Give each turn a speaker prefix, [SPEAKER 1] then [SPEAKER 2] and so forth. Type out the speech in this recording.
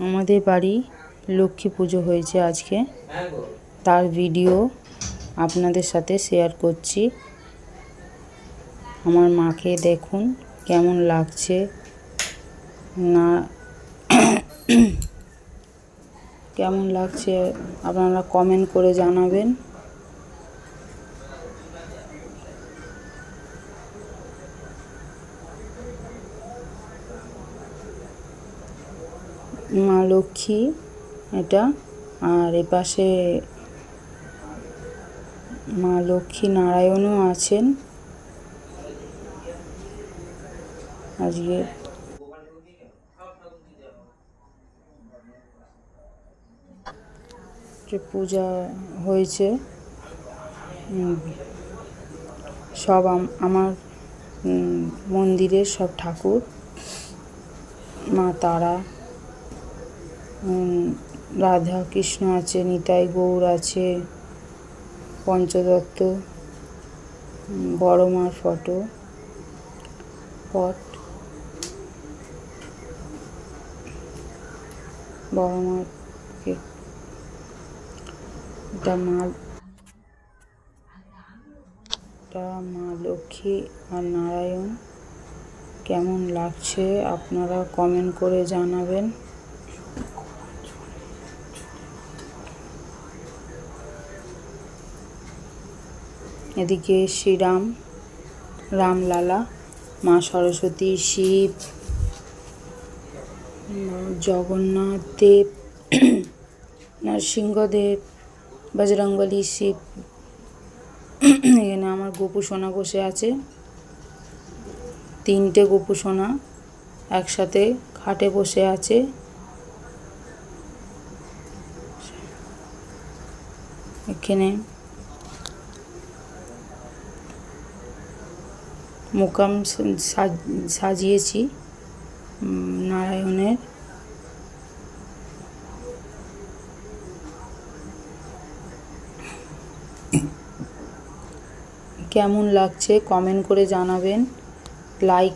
[SPEAKER 1] আমাদের বাড়ি লক্ষ্মী পুজো হয়েছে আজকে, তার ভিডিও আপনাদের সাথে শেয়ার করছি। আমার মাকে দেখুন কেমন লাগছে না কেমন লাগছে আপনারা কমেন্ট করে জানাবেন। মা লক্ষ্মী এটা, আর এপাশে মা লক্ষ্মী নারায়ণও আছেন। আজকে যে পূজা হয়েছে সব আমার মন্দিরের সব ঠাকুর, মা তারা, রাধা কৃষ্ণ আছে, নিতাই গৌর আছে, পঞ্চদত্ত, বড় মার পট, বড় মার এটা মা লক্ষ্মী আর নারায়ণ। কেমন লাগছে আপনারা কমেন্ট করে জানাবেন। এদিকে শ্রীরাম, রামলালা, মা সরস্বতী, শিব, জগন্নাথ দেব, নরসিংহদেব, বজরংবলী, শিব। এখানে আমার গোপু সোনা বসে আছে, 3টে গোপু সোনা একসাথে খাটে বসে আছে। এখানে মুকাম সাজিয়েছি নারায়ণের। কেমন লাগছে কমেন্ট করে জানাবেন। লাইক